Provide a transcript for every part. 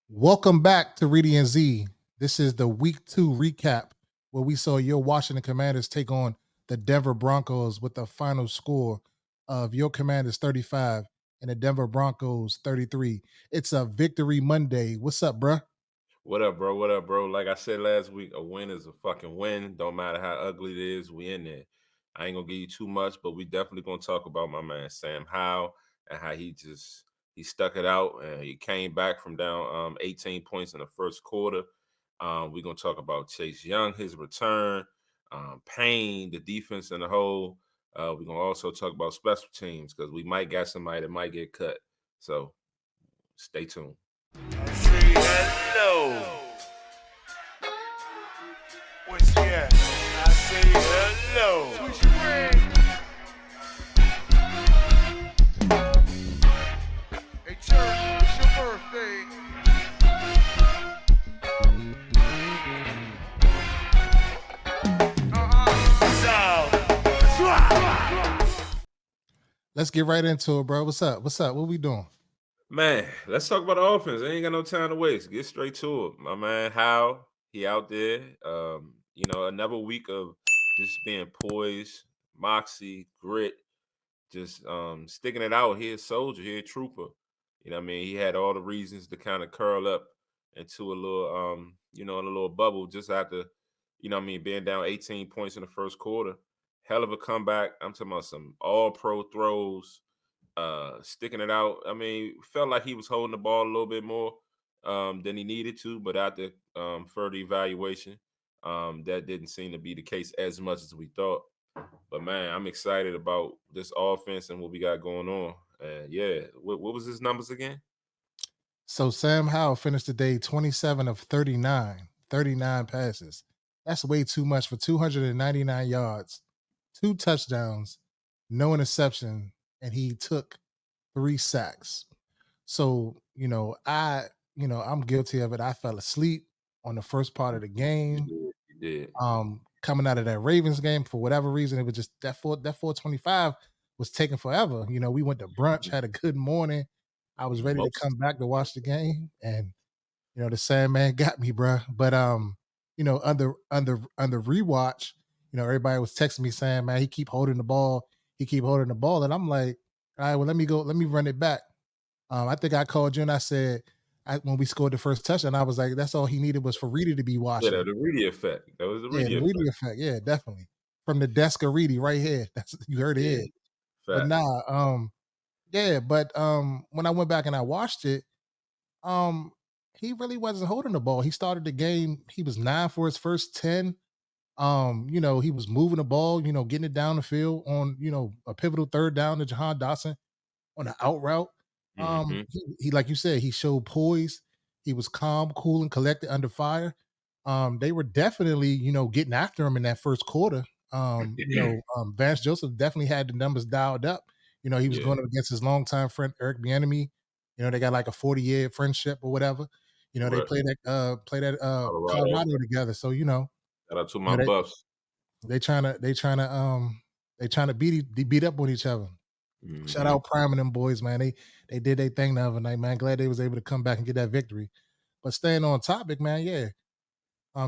Welcome back to Reedie Zee. This is the week 2 recap where we saw your Washington Commanders take on the Denver Broncos with the final score of your Commanders 35 and the Denver Broncos 33. It's a victory Monday. What's up, bruh? What up, bro? What up, bro? Like I said last week, a win is a fucking win. Don't matter how ugly it is, we in there. I ain't gonna give you too much, but we definitely gonna talk about my man Sam Howell and how he stuck it out and he came back from down 18 points in the first quarter. We're gonna talk about Chase Young, his return, Payne, the defense in the whole. We're gonna also talk about special teams because we might got somebody that might get cut. So stay tuned. I say hello. What's that? I say hello. Switch your ring. Hey, Church, it's your birthday. Let's get right into it, bro. What's up? What's up? What we doing? Man, let's talk about the offense. I ain't got no time to waste. Get straight to it. My man, how he out there. Another week of just being poised, moxie, grit, just sticking it out. He a soldier, he a trooper. You know what I mean? He had all the reasons to kind of curl up into a little in a little bubble just after, being down 18 points in the first quarter. Hell of a comeback. I'm talking about some all pro throws, sticking it out. I mean, felt like he was holding the ball a little bit more than he needed to, but after further evaluation, that didn't seem to be the case as much as we thought. But man, I'm excited about this offense and what we got going on. And yeah, what was his numbers again? So Sam Howell finished the day 27 of 39, 39 passes. That's way too much for 299 yards, 2 touchdowns, no interception, and he took 3 sacks. So, I'm guilty of it. I fell asleep on the first part of the You game. did. You did. Coming out of that Ravens game, for whatever reason, it was just that 425 was taking forever. We went to brunch, had a good morning. I was ready to Most. come back to watch the game, and the Sandman got me, bruh. But under rewatch, everybody was texting me saying, "Man, he keep holding the ball, and I'm like, "All right, well, let me run it back." I think I called you and I said, when we scored the first touchdown, I was like, "That's all he needed was for Reedie to be Yeah, watching." the Reedie effect. That was the Yeah, the Reedie Reedie effect. effect. Yeah, definitely. From the desk of Reedie right here. That's you heard it Yeah, here. But facts. nah, yeah, but when I went back and I watched it, um, he really wasn't holding the ball. He started the game, he was 9 for his first 10. He was moving the ball, getting it down the field on, a pivotal third down to Jahan Dotson on the out route. Mm-hmm. He like you said, he showed poise. He was calm, cool, and collected under fire. They were definitely, getting after him in that first quarter. Vance Joseph definitely had the numbers dialed up. He was Yeah, going up against his longtime friend Eric Bieniemy. They got like a 40-year friendship or whatever. They right. played at Colorado. Colorado together. So Shout out to you my know, they Buffs. they trying to beat up on each other. Shout Mm-hmm. out Prime and them boys, man. They did their thing the other night, man. Glad they was able to come back and get that victory. But staying on topic, man, yeah.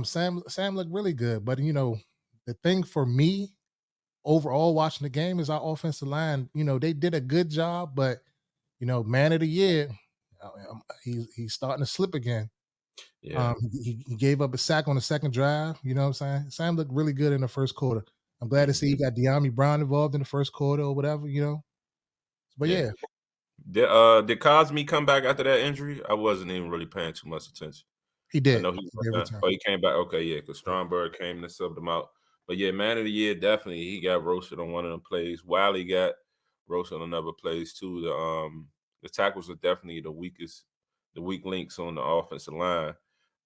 Sam looked really good. But the thing for me overall watching the game is our offensive line. They did a good job, but man of the year, he's starting to slip again. Yeah. He gave up a sack on the second drive. You know what I'm saying? Sam looked really good in the first quarter. I'm glad to see he Mm-hmm. got De'Ami Brown involved in the first quarter or whatever. But Yeah. yeah, Did Cosme come back after that injury? I wasn't even really paying too much attention. he I did. know he He went did down. return. Oh, he came back. Okay, yeah, because Yeah. Stromberg came and subbed him out. But yeah, man of the year, definitely. He got roasted on one of them plays. Wiley got roasted on another plays too. The tackles are definitely the weak links on the offensive line.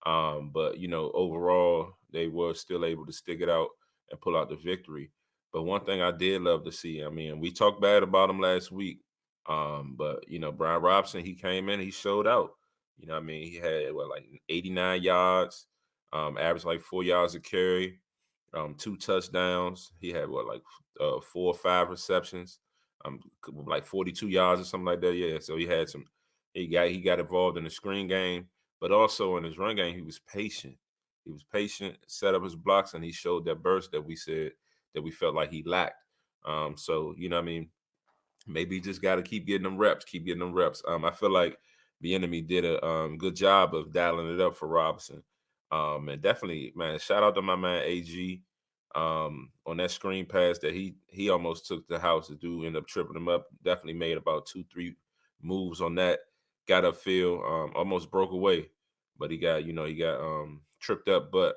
But overall, they were still able to stick it out and pull out the victory. But one thing I did love to see, I mean, we talked bad about him last week. But Brian Robson, he came in, he showed out. What I mean? He had like 89 yards, averaged like 4 yards a carry, 2 touchdowns. He had like 4 or 5 receptions, like 42 yards or something like that. Yeah. So he got involved in the screen game. but also in his run game, he was patient. He was patient, set up his blocks, and he showed that burst that we said that we felt like he lacked. So you know, what I mean, maybe you just got to keep getting them reps, keep getting them reps. I feel like the enemy did a good job of dialing it up for Robinson. And definitely, man, shout out to my man AG on that screen pass that he almost took the house. The dude ended up tripping him up. Definitely made about 2, 3 moves on that. Got upfield, almost broke away, but he got tripped up. But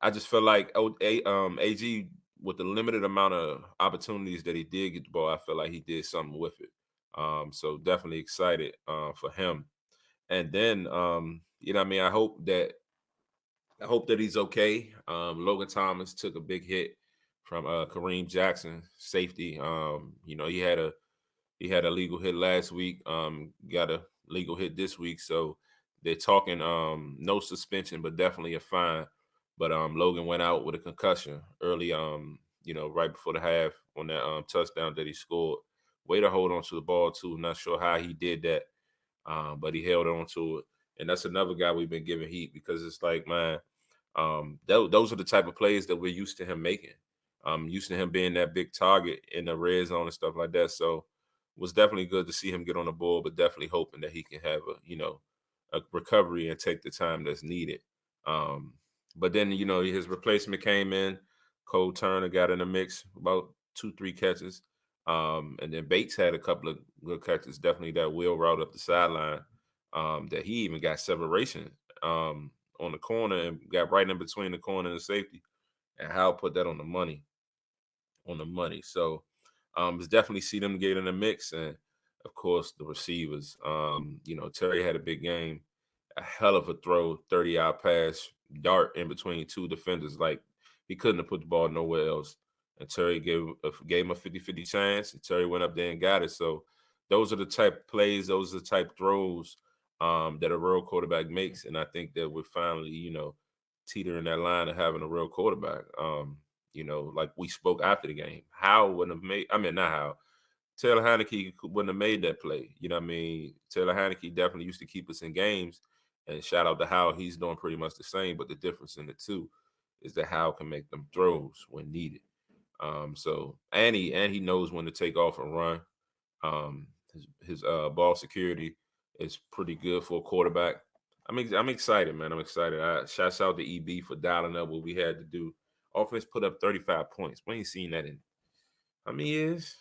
I just feel like AG with the limited amount of opportunities that he did get the ball, I feel like he did something with it. So definitely excited for him. And then you know what I mean, I hope that he's okay. Logan Thomas took a big hit from Kareem Jackson, safety. He had a legal hit last week. Got a legal hit this week. So they're talking no suspension, but definitely a fine. But Logan went out with a concussion early, right before the half on that touchdown that he scored. Way to hold on to the ball too. Not sure how he did that, but he held on to it. And that's another guy we've been giving heat because it's like, man, those are the type of plays that we're used to him making. Used to him being that big target in the red zone and stuff like that. So was definitely good to see him get on the ball, but definitely hoping that he can have a recovery and take the time that's needed. Um, but then his replacement came in. Cole Turner got in the mix, about 2, 3 catches. And then Bates had a couple of good catches, definitely that wheel route up the sideline. That he even got separation on the corner and got right in between the corner and the safety. And Hal put that on the money. So it's definitely see them get in the mix. And of course the receivers. Terry had a big game, a hell of a throw, 30-yard pass, dart in between two defenders. Like he couldn't have put the ball nowhere else. And Terry gave him a 50-50 chance, and Terry went up there and got it. So those are the type of plays, those are the type of throws that a real quarterback makes. And I think that we're finally, teetering that line of having a real quarterback. Like we spoke after the game. How wouldn't have made, I mean, not how. Taylor Heineke wouldn't have made that play. You know what I mean? Taylor Heineke definitely used to keep us in games. And shout out to How, he's doing pretty much the same. But the difference in the two is that How can make them throws when needed. And he knows when to take off and run. His ball security is pretty good for a quarterback. I'm excited, man. I'm excited. Shouts out to EB for dialing up what we had to do. Offense put up 35 points. We ain't seen that in how many years?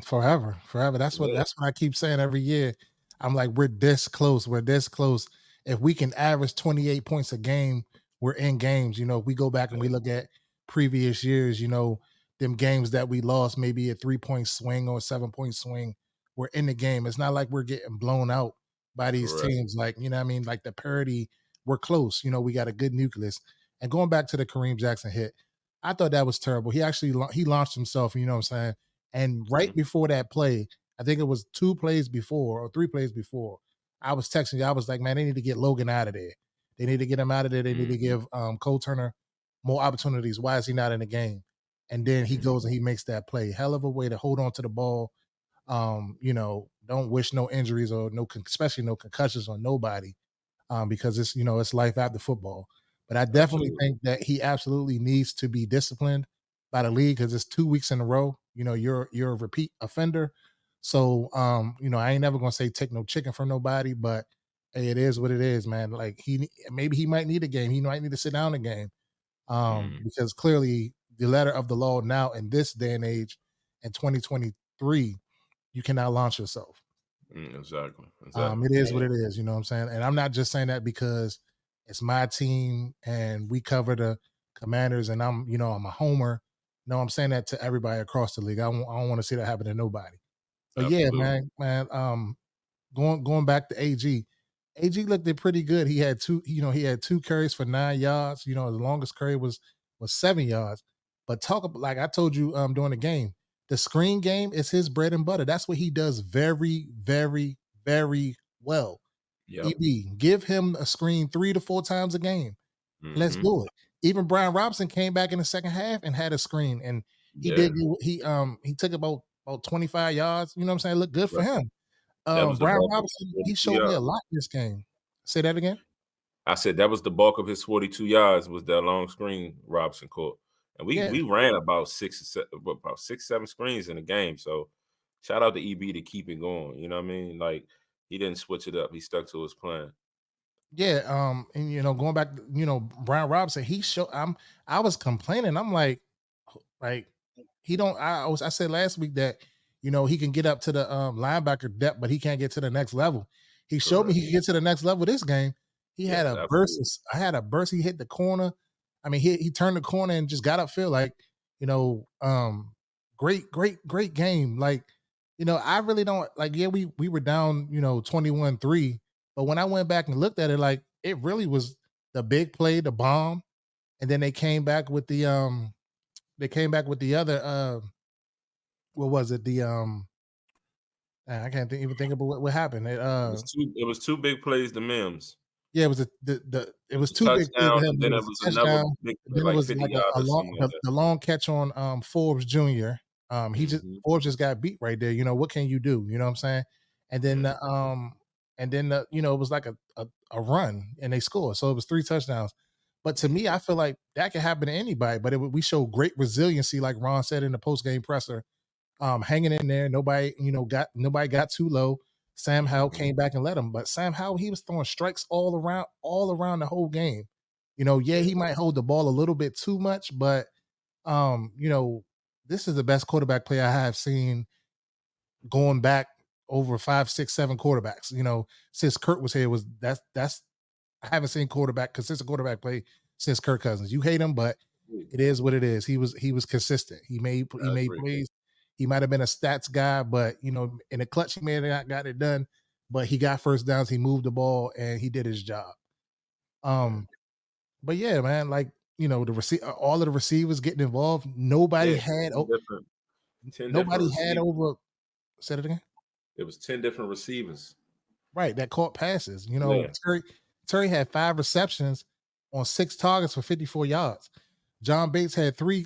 Forever, forever. Yeah, That's what I keep saying every year. I'm like, we're this close. We're this close. If we can average 28 points a game, we're in games. If we go back and we look at previous years, them games that we lost, maybe a 3-point swing or a 7-point swing, we're in the game. It's not like we're getting blown out by these correct. teams. Like, what I mean? Like the parity, we're close. We got a good nucleus. And going back to the Kareem Jackson hit, I thought that was terrible. He actually he launched himself, you know what I'm saying? And right Mhm. before that play, I think it was 2 plays before or 3 plays before, I was texting you. I was like, man, they need to get Logan out of there. They need to get him out of there. They need to Mhm. give Cole Turner more opportunities. Why is he not in the game? And then he Mhm. goes and he makes that play. Hell of a way to hold on to the ball. Don't wish no injuries or especially no concussions on nobody, because it's life after football. But I definitely Absolutely. think that he absolutely needs to be disciplined by the league because it's 2 weeks in a row. You're a repeat offender. So I ain't never gonna say take no chicken from nobody, but hey, it is what it is, man. Like maybe he might need a game. He might need to sit down a game. Mhm. Because clearly the letter of the law now in this day and age in 2023, you cannot launch yourself. Exactly. Exactly. It is what And it is, you know what I'm saying? And I'm not just saying that because it's my team and we cover the Commanders and I'm a homer. No, I'm saying that to everybody across the league. I don't want to see that happen to nobody. But yeah, absolutely. man, going back to AG. AG looked it pretty good. He had 2 carries for 9 yards. The longest carry was 7 yards. But like I told you during the game, the screen game is his bread and butter. That's what he does very, very, very well. Yep. EB, give him a screen 3 to 4 times a game. Let's Mhm. do it. Even Brian Robinson came back in the second half and had a screen, and he Yeah. did. He took about 25 yards. You know what I'm saying? Look good for Right. him. That was the Brian ball for Robinson, he 42 showed me a yards. lot this game. Say that again. I said that was the bulk of his 42 yards was that long screen Robson caught. And we Yeah, we ran about 6, 7 screens in the game. So shout out to EB to keep it going. You know what I mean? Like he didn't switch it up. He stuck to his plan. yeah. And going back, Brian Robinson, I was complaining. I'm like he don't. I said last week that he can get up to the linebacker depth, but he can't get to the next level. He showed me Correct. he can get to the next level this game. He had Yes, a burst. absolutely. I had a burst. He hit the corner. I mean, he turned the corner and just got upfield. Like, you know, um, great game. Like, I really don't like. Yeah, we were down, 21-3, but when I went back and looked at it, like it really was the big play, the bomb, and then they came back with the other what was it? I can't even think about what happened. It was two big plays to Mims. Yeah, it was it It was was a two big plays touchdown, ahead, and but then it it was was a another touchdown. big play, Then it like was 50 like a yards or long something like the long catch on Forbes Jr. that. Forbes just got beat right there. What can you do? You know what I'm saying? And then Yeah. it was like a run and they scored. So it was three touchdowns. But to me, I feel like that could happen to anybody. But we show great resiliency, like Ron said in the post game presser, hanging in there. Nobody got too low. Sam Howell Mhm. came back and let him, but Sam Howell, he was throwing strikes all around the whole game. Yeah, Yeah. he might hold the ball a little bit too much, but um, you know, this is the best quarterback play I have seen going back over 5, 6, 7 quarterbacks. Since Kurt was here, was that's I haven't seen consistent quarterback play since Kirk Cousins. You hate him, but it is what it is. He was consistent. He I made agree. plays. He might have been a stats guy, but in the clutch he may have not got it done. But he got first downs. He moved the ball and he did his job. Yeah. Um, but yeah, man, like all of the receivers getting involved. Yeah. 10 different 10 different Nobody had receivers. over. Said it again. It was 10 different receivers. Right, that caught passes. Yeah. Terry had 5 receptions on 6 targets for 54 yards. John Bates had three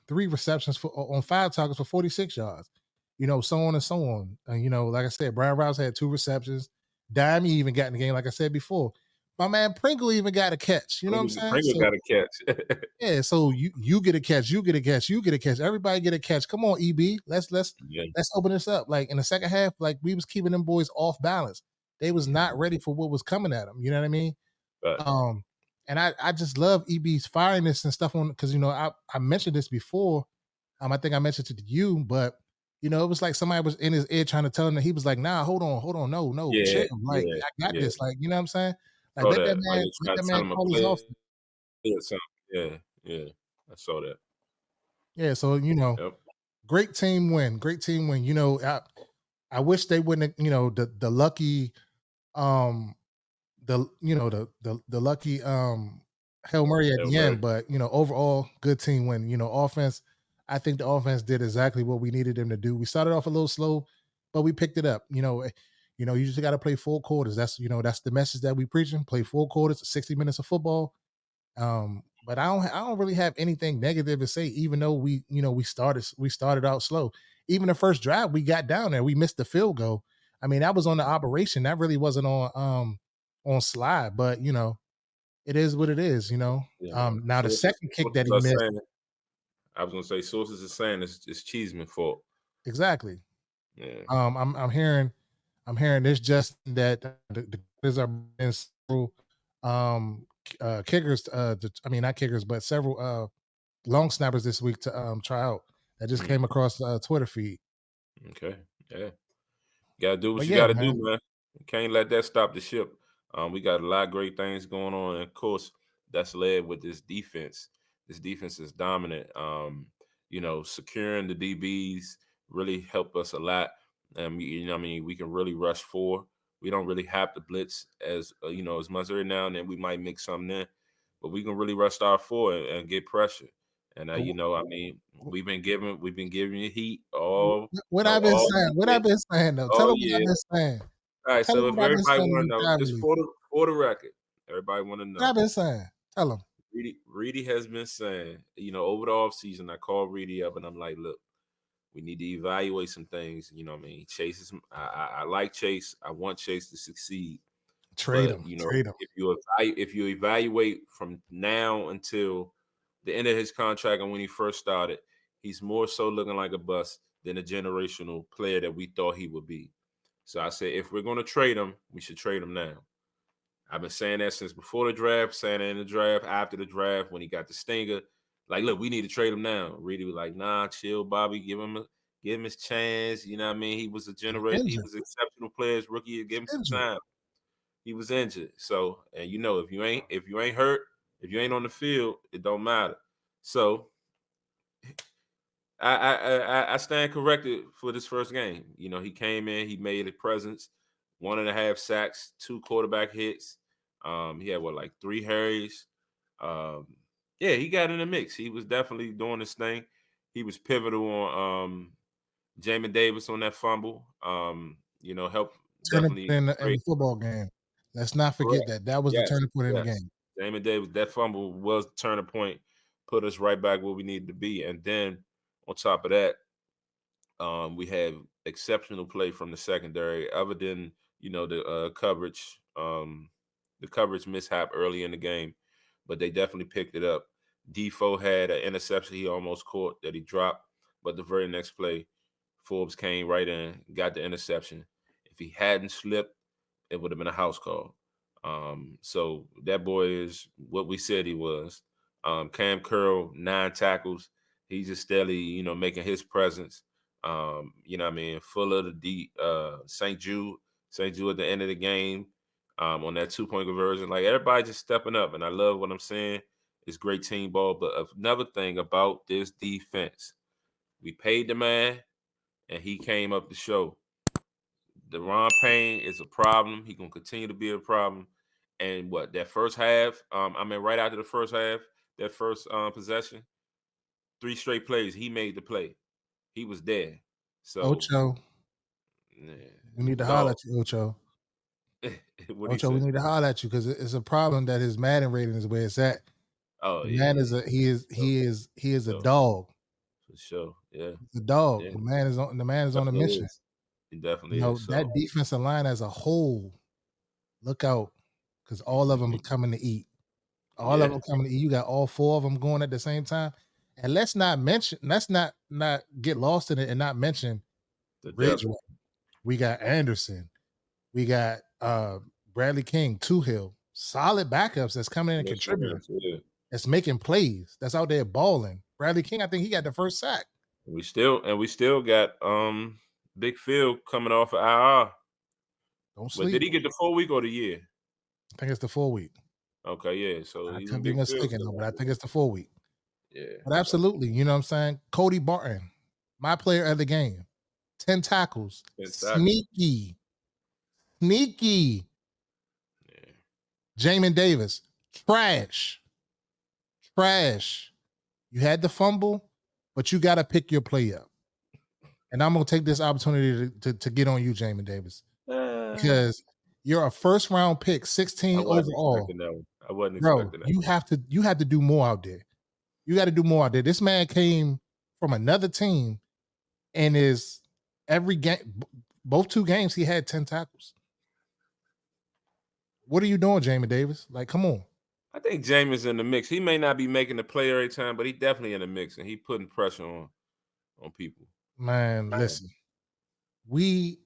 receptions on 5 targets for 46 yards. So on and so on. And like I said, Brian Rouse had 2 receptions. Diamond even got in the game, like I said before. My man Pringle even got a catch. You know what I'm saying? Pringle So got a catch. yeah, so you get a catch, you get a catch, you get a catch. Everybody get a catch. Come on, EB. Let's let's Yeah. let's open this up. Like in the second half, like we was keeping them boys off balance. They was not Mhm. ready for what was coming at them. You know what I mean? Facts. Um, and I just love EB's fireness and stuff on because I mentioned this before. I think I mentioned it to you, but it was like somebody was in his ear trying to tell him that he was like, nah, hold on, no, chill. Yeah, Like yeah, I got yeah. this. Like, you know what I'm saying? Like Saw let that that. Like man, you let trying that to tell man him a call his play offense. or something. Yeah, yeah. I saw that. Yeah, so Yep. great team win. Great team win. I wish they wouldn't the lucky the lucky Hail Murray at Hail the Mary. end, but overall good team win. Offense, I think the offense did exactly what we needed them to do. We started off a little slow, but we picked it up. You just got to play full quarters. That's the message that we preaching. Play full quarters, 60 minutes of football. But I don't really have anything negative to say, even though we started out slow. Even the first drive we got down there, we missed the field goal. I mean, that was on the operation. That really wasn't on slide, but it is what it is. Yeah. Now the Sources second kick that sources he are missed, saying I was gonna say sources are saying it's Cheeseman's fault. exactly. Yeah. I'm hearing this just that the kickers are in several kickers I mean not kickers but several long snappers this week to try out. That just Mm, came across the Twitter feed. okay. Yeah. Gotta do But what you yeah, gotta do, man. man. You can't let that stop the ship. We got a lot of great things going on. And of course, that's led with this defense. This defense is dominant. Securing the DBs really help us a lot. I mean, we can really rush four. We don't really have to blitz as much every now and then. We might mix something in, but we can really rush our four and get pressure. And But I mean, we've been giving you heat what I've been all saying, what year. I've been saying though. Tell Oh them what I've yeah. been saying. All right. Tell them So if what I've been everybody saying want in to know, the time just release. for the record, everybody want to What know. I've been saying. Tell them. Reedie has been saying, over the off season, I called Reedie up and I'm like, look, we need to evaluate some things. You know what I mean? Chase is, I like Chase. I want Chase to succeed. Trade But him. you know, Trade him. if you evaluate from now until the end of his contract and when he first started, he's more so looking like a bust than a generational player that we thought he would be. So I said, if we're going to trade him, we should trade him now. I've been saying that since before the draft, saying that in the draft, after the draft, when he got the stinger. Like, look, we need to trade him now. Reedy was like, nah, chill, Bobby. Give him his chance. You know what I mean? He was He's he injured. was exceptional player as rookie. Give him He's some injured. time. He was injured. So, and you know, if you ain't hurt, if you ain't on the field, it don't matter. So I stand corrected for this first game. You know, he came in, he made a presence, 1.5 sacks, 2 quarterback hits. He had like 3 hurries. Um, yeah, he got in the mix. He was definitely doing his thing. He was pivotal on Jamin Davis on that fumble. You know, helped Turning definitely point in great. the football game. Let's not forget Correct. that. That was the Yes, turning point in the yes. game. Jamin Davis, that fumble was the turning point, put us right back where we needed to be. And then on top of that, we had exceptional play from the secondary, other than the coverage mishap early in the game, but they definitely picked it up. Defoe had an interception he almost caught that he dropped, but the very next play, Forbes came right in, got the interception. If he hadn't slipped, it would have been a house call. So that boy is what we said he was. Cam Curl, 9 tackles. He's just steadily, making his presence. You know what I mean? Full of the deep St. Jude. St. Jude at the end of the game on that 2-point conversion. Like everybody just stepping up. And I love what I'm saying. It's great team ball. But another thing about this defense, we paid the man and he came up to show. Deron Payne is a problem. He gonna continue to be a problem. And what that first half, right after the first half, that first possession, 3 straight plays, he made the play. He was there. So Ocho, yeah, we need to holler dog. at you, Ocho. What he Ocho, we say? need to holler at you because it's a problem that his Madden rating is where it's at. Oh The yeah, man yeah, is he is a sure, dog. for sure. Yeah, The dog. yeah, The man is on a definitely mission. is. He definitely is. That So defensive line as a whole, look out, because all of them are mhm, coming to eat. All of yeah, them coming to eat. You got all 4 of them going at the same time. And let's not get lost in it and not mention the depth. Ridgeway. We got Anderson. We got Bradley King, Two Hill. Solid backups that's coming in and Yes, contributing. yeah. That's making plays. That's out there balling. Bradley King, I think he got the first sack. We still got Big Phil coming off of IR. Don't But did sleep. he get the full week or the year? I think it's the 4 week. Okay, yeah. So I even could be Big Phil mistaken still though, but out I there. think it's the 4 week. Yeah. But So absolutely, you know what I'm saying? Cody Barton, my player of the game. 10 tackles. in tackles. Sneaky. Sneaky. Yeah. Jamin Davis. Trash. Trash. You had the fumble, but you got to pick your play up. And I'm going to take this opportunity to get on you, Jamin Davis, Uh, because you're a first round pick, I 16 wasn't overall. expecting that one. I wasn't Bro, expecting that. you have to do more out there. You got to do more out there. This man came from another team and is every game, both 2 games, he had 10 tackles. What are you doing, Jamin Davis? Like, come on. I think Jameis in the mix. He may not be making the play every time, but he definitely in the mix and he putting pressure on people. Man, listen. We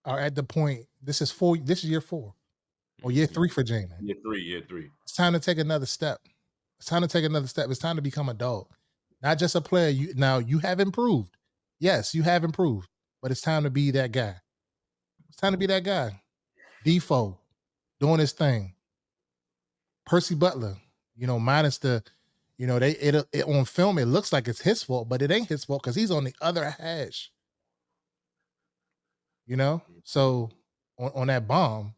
are at the point. This is year 4 or year Mhm. 3 for Jamin. Year three. It's time to take another step. It's time to take another step. It's time to become a dog. Not just a player. You have improved. Yes, you have improved, but it's time to be that guy. It's time to be that guy. Defoe doing his thing. Percy Butler, minus the, on film it looks like it's his fault, but it ain't his fault because he's on the other hash. So on that bomb.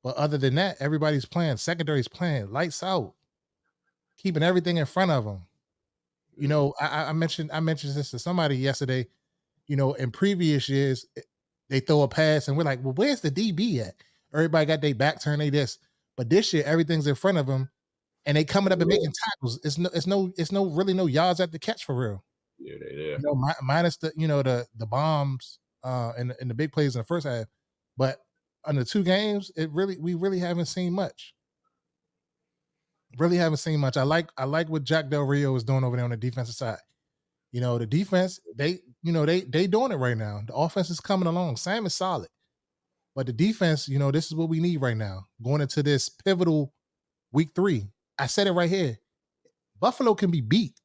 But other than that, everybody's playing. Secondary's playing lights out, keeping everything in front of them. I mentioned this to somebody yesterday. In previous years, they throw a pass and we're like, well, where's the DB at? Everybody got their back turned, they this. But this year, everything's in front of them, and they coming up and making tackles. It's no really no yards at the catch for real. Yeah, they there. Minus the bombs and the big plays in the first half. But under 2 games, we really haven't seen much. Really haven't seen much. I like what Jack Del Rio is doing over there on the defensive side. The defense, they doing it right now. The offense is coming along. Sam is solid. But the defense, this is what we need right now. Going into this pivotal week 3. I said it right here. Buffalo can be beat.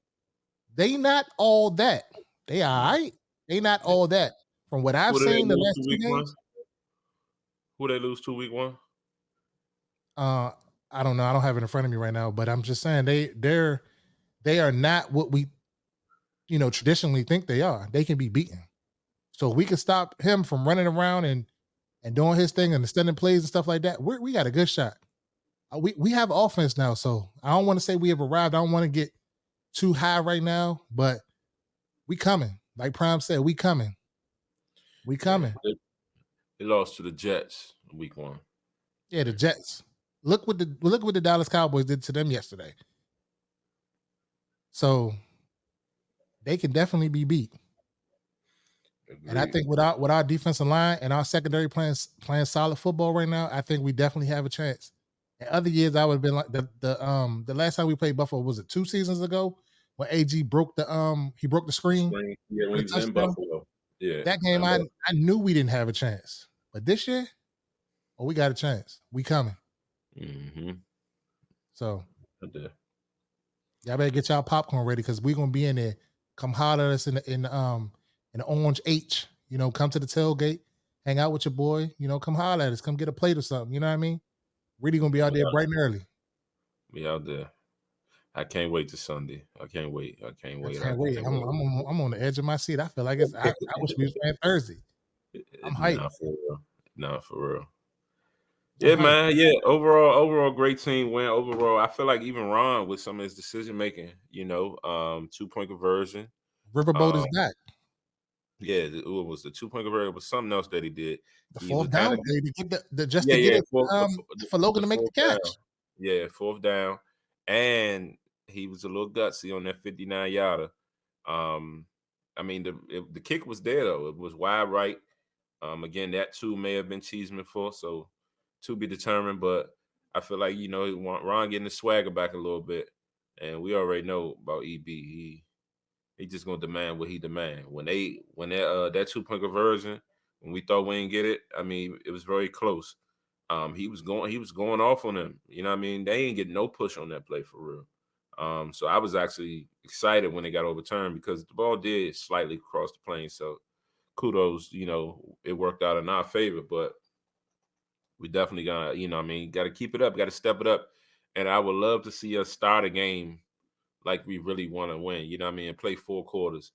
They not all that. They all right. They not all that. From what I've Who did they seen the lose last to 2 week one? games, Who they lose to week 1? uh, I don't know. I don't have it in front of me right now, but I'm just saying they are not what we traditionally think they are. They can be beaten. So if we can stop him from running around and doing his thing and extending plays and stuff like that, we got a good shot. We have offense now, so I don't want to say we have arrived. I don't want to get too high right now, but we coming. Like Prime said, we coming. We coming. They lost to the Jets week 1. Yeah, the Jets. Look what the Dallas Cowboys did to them yesterday. So they can definitely be beat. Agreed. And I think with our defensive line and our secondary playing solid football right now, I think we definitely have a chance. In other years, I would have been like the last time we played Buffalo, was it 2 seasons ago when AG broke the screen Yeah, for when the he was in touchdown? Buffalo. Yeah. That game, I knew we didn't have a chance. But this year, we got a chance. We coming. Mm-hmm. So Okay. y'all better get y'all popcorn ready because we're gonna be in there. Come holler at us in the orange H. Come to the tailgate, hang out with your boy. Come holler at us. Come get a plate or something. You know what I mean? Really gonna be out there bright and early. Be out there. I can't wait to Sunday. I can't wait. I can't wait. I'm on the edge of my seat. I feel like I wish we was playing Thursday. I'm hyped. Nah, for real. Nah, for real. I'm Yeah, hyped. man. Yeah, overall, great team win. Overall, I feel like even Ron with some of his decision making, 2-point conversion. Riverboat is back. Yeah, it was the 2-point conversion. It was something else that he did. The He fourth was down kinda, play to get to get it for Logan to make the 4th down. catch. Yeah, 4th down, and he was a little gutsy on that 59 yarder. I mean, the kick was there though. It was wide right. Again, that too may have been Cheeseman for, so to be determined. But I feel like Ron getting the swagger back a little bit, and we already know about EB. He just gonna demand what he demand. When that 2-point conversion, when we thought we didn't get it, I mean, it was very close. He was going off on them. You know what I mean? They ain't getting no push on that play for real. So I was actually excited when it got overturned because the ball did slightly cross the plane. So kudos, it worked out in our favor, but we definitely got to keep it up, got to step it up. And I would love to see us start a game like we really want to win, you know what I mean, and play 4 quarters.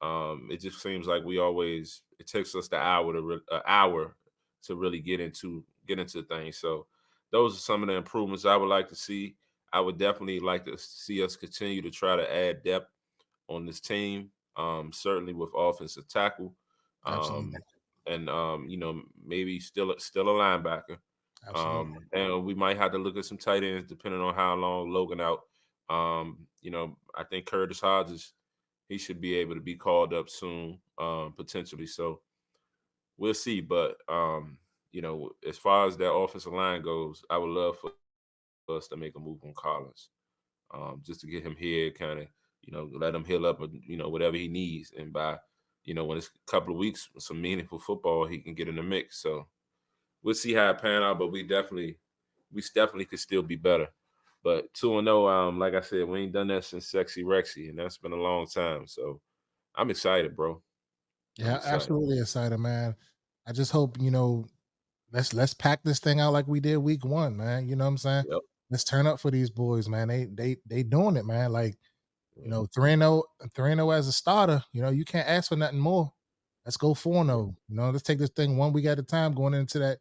It just seems like it takes us an hour to really get into things. So those are some of the improvements I would like to see. I would definitely like to see us continue to try to add depth on this team, certainly with offensive tackle, Absolutely. and maybe still a linebacker. Absolutely. And we might have to look at some tight ends depending on how long Logan out. I think Curtis Hodges, he should be able to be called up soon, potentially. So we'll see. But as far as that offensive line goes, I would love for us to make a move on Collins, just to get him here, kind of, let him heal up, whatever he needs, and by, when it's a couple of weeks, some meaningful football, he can get in the mix. So we'll see how it pan out. But we definitely could still be better. But 2-0, like I said, we ain't done that since Sexy Rexy, and that's been a long time. So I'm excited, bro. Yeah, absolutely excited, man. I just hope, let's pack this thing out like we did week 1, man. You know what I'm saying? Yep. Let's turn up for these boys, man. They doing it, man. Like, 3-0 as a starter, you can't ask for nothing more. Let's go 4-0. Let's take this thing one week at a time going into that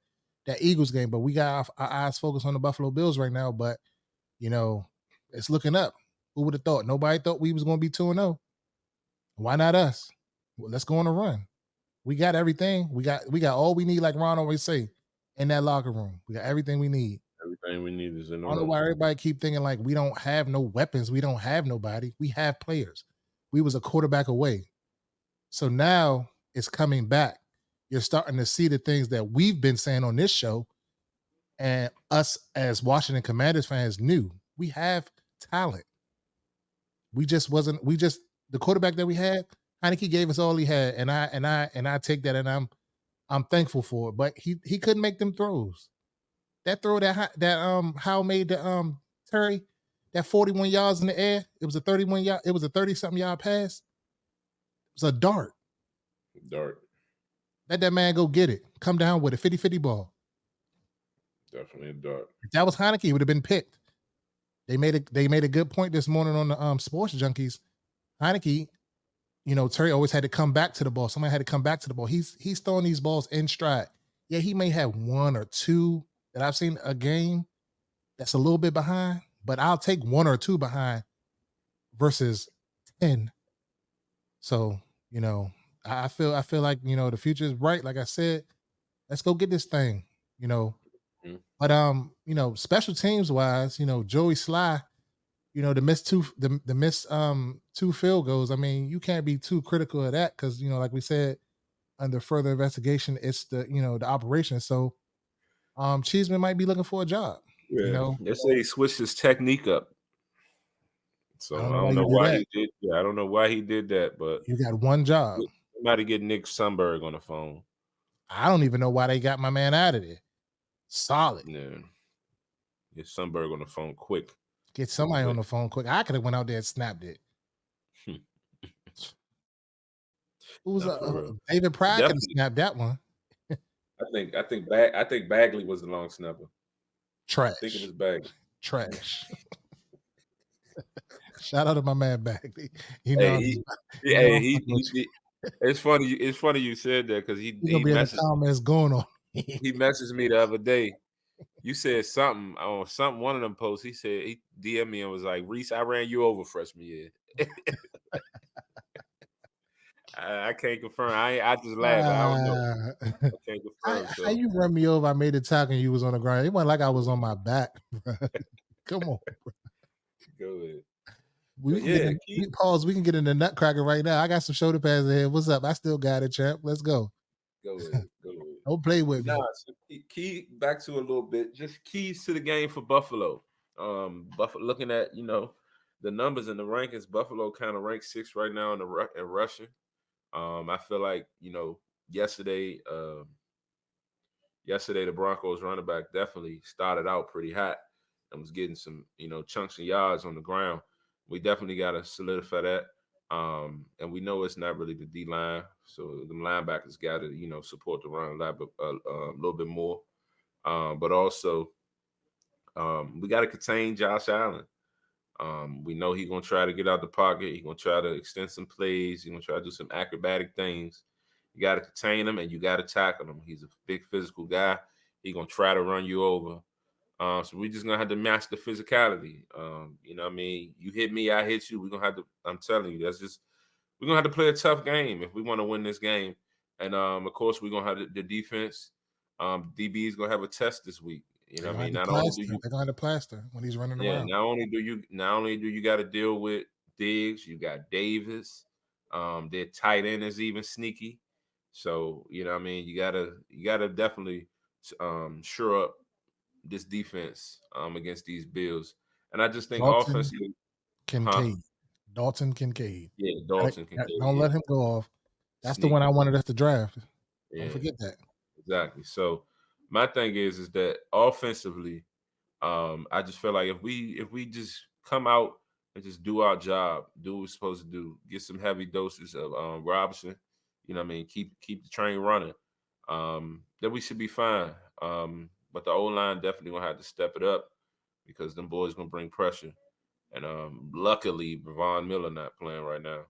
Eagles game. But we got our eyes focused on the Buffalo Bills right now. But it's looking up. Who would have thought? Nobody thought we was going to be 2-0. Why not us? Well, let's go on a run. We got everything. We got all we need, like Ron always say, in that locker room. We got everything we need. Everything we need is in the I don't know room. why everybody keep thinking like we don't have no weapons. We don't have nobody. We have players. We was a quarterback away. So now it's coming back. you're starting to see the things that we've been saying on this show, and us as Washington Commanders fans knew we have talent. We just wasn't. We just the quarterback that we had. Heineke gave us all he had, and I take that, and I'm thankful for it. But he couldn't make them throws. That throw that Howell made to Terry, that 41 yards in the air. It was a 31 yard. It was a 30 something yard pass. It was a dart. Dark. Let that man go get it. Come down with a 50-50 ball. Definitely a dark. If that was Heineke, he would have been picked. They made a good point this morning on the Sports Junkies. Heineke, Terry always had to come back to the ball. Somebody had to come back to the ball. He's throwing these balls in stride. Yeah, he may have one or two that I've seen a game that's a little bit behind, but I'll take one or two behind versus 10. So, I feel like, the future is bright. Like I said, let's go get this thing, Mhm. But special teams wise, Joey Sly, the miss two field goals. I mean, you can't be too critical of that because, like we said, under further investigation, it's the operation. So Cheeseman might be looking for a job. Yeah. They say he switched his technique up. So I I don't know why don't you know do why that. he did. Yeah, I don't know why he did that, but You got one job. somebody get Nick Sundberg on the phone. I don't even know why they got my man out of there. Solid. Yeah. Get Sundberg on the phone quick. Get somebody on the phone quick. I could have went out there and snapped it. Who's David Pride could have snapped that one. I think Bagley was the long snapper. Trash. I think it was Bagley. Trash. Shout out to my man Bagley. It's funny. It's funny you said that because he gonna be in the comments going on. he messaged me the other day. You said something on one of them posts. He said he DM'd me and was like, "Reese, I ran you over freshman year." I can't confirm. I just laugh. I don't know. I can't confirm. How you run me over? I made a tackle and you was on the ground. It wasn't like I was on my back. Come on. Bro. Go ahead. We can get in the Nutcracker right now. I got some shoulder pads ahead. What's up? I still got it, champ. Let's go. Go ahead. Don't play with me. So key back to a little bit. Just keys to the game for Buffalo. Buffalo looking at the numbers and the rankings. Buffalo kind of ranked 6th right now in rushing. I feel like yesterday the Broncos running back definitely started out pretty hot and was getting some chunks of yards on the ground. We definitely got to solidify that. And we know it's not really the D line, so the linebackers got to support the run a little bit more. But also we got to contain Josh Allen. We know he's gonna try to get out the pocket. He's gonna try to extend some plays. He's gonna try to do some acrobatic things. You got to contain him and you got to tackle him. He's a big physical guy. He's gonna try to run you over. So we're just gonna have to match the physicality. What I mean? You hit me, I hit you. We're gonna have to. I'm telling you, we're gonna have to play a tough game if we want to win this game. And of course, we're gonna have the defense. DB is gonna have a test this week. Not only do you they're going to plaster when he's running around. Not only do you got to deal with Diggs, you got Davis. Their tight end is even sneaky. So you gotta definitely shore up this defense against these Bills. And I just think offensively, Dalton Kincaid. Yeah, Dalton Kincaid. Don't let him go off. That's the one I wanted us to draft. Yeah, don't forget that. Exactly. So my thing is that offensively, I just feel like if we just come out and just do our job, do what we're supposed to do, get some heavy doses of Robinson, keep the train running, then we should be fine. But the O-line definitely gonna have to step it up because them boys gonna bring pressure. And luckily, Von Miller not playing right now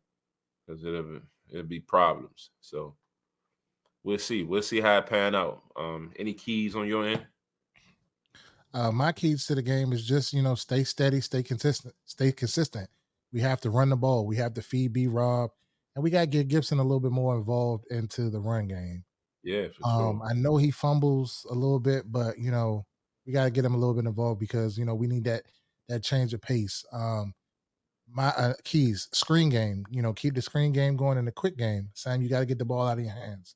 because it'll be problems. So we'll see. We'll see how it pan out. Any keys on your end? My keys to the game is just stay steady, stay consistent. We have to run the ball. We have to feed B-Rob, and we got to get Gibson a little bit more involved into the run game. Yeah, for sure. I know he fumbles a little bit, but we got to get him a little bit involved because we need that change of pace. My keys: screen game. Keep the screen game going in the quick game. Sam, you got to get the ball out of your hands.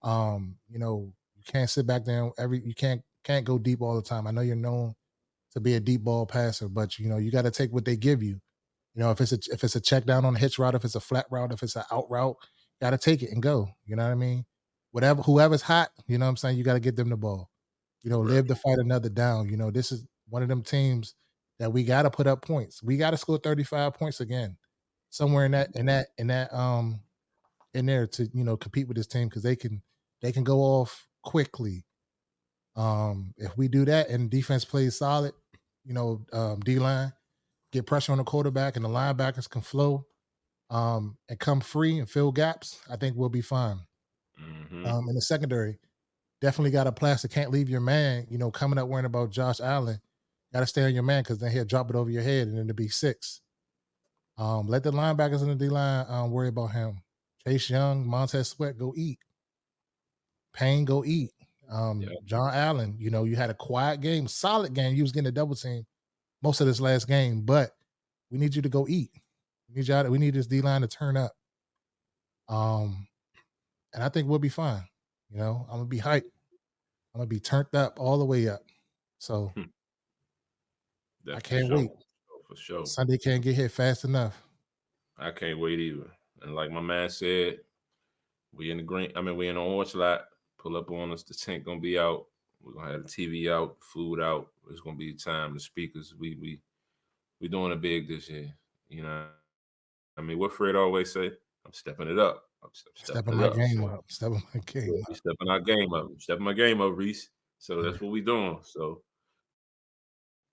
You know, you can't sit back there you can't go deep all the time. I know you're known to be a deep ball passer, but you know, you got to take what they give you. You know, if it's a check down on a hitch route, if it's a flat route, if it's an out route, you got to take it and go. You know what I mean? Whatever, whoever's hot, you know what I'm saying? You got to get them the ball. You know, Right. live to fight another down. You know, this is one of them teams that we got to put up points. We got to score 35 points again, somewhere in there to compete with this team because they can go off quickly. If we do that and defense plays solid, D line get pressure on the quarterback and the linebackers can flow and come free and fill gaps, I think we'll be fine. Mm-hmm. In the secondary, definitely got a plaster. Can't leave your man, coming up worrying about Josh Allen. Got to stay on your man because then he'll drop it over your head and then it'll be 6. Let the linebackers in the D line worry about him. Chase Young, Montez Sweat, go eat. Payne, go eat. Yeah. John Allen, you had a quiet game, solid game. You was getting a double team most of this last game, but we need you to go eat. We need this D line to turn up. And I think we'll be fine. I'm gonna be hyped. I'm gonna be turned up all the way up. So I That's for can't sure. wait. For sure. Sunday can't get here fast enough. I can't wait either. And like my man said, we in the green. I mean, we in the orange lot. Pull up on us. The tent gonna be out. We're gonna have the TV out, food out. It's gonna be time. The speakers. We doing it big this year. You know. I mean, what Fred always say. I'm stepping it up. I'm stepping Stepping it my up. game So up. Stepping my game we up. stepping our game up. Stepping my game up, Reese. So Yeah. that's what we doing. So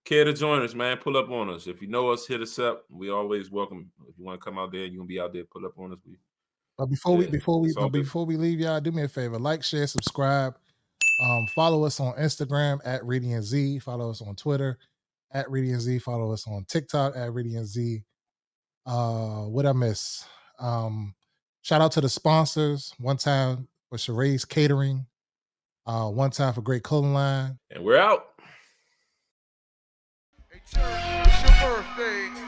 care to join us, man? Pull up on us. If you know us, hit us up. We always welcome. If you want to come out there, you're gonna be out there. Pull up on us. But Yeah, it's all good. before we leave, y'all, do me a favor. Like, share, subscribe. Follow us on Instagram at Reedie Zee. Follow us on Twitter at Reedie Zee. Follow us on TikTok at Reedie Zee. What I miss? Shout out to the sponsors. One time for Sheree's Catering. One time for Great Clothing Line. And we're out. Hey, Terry, it's your birthday.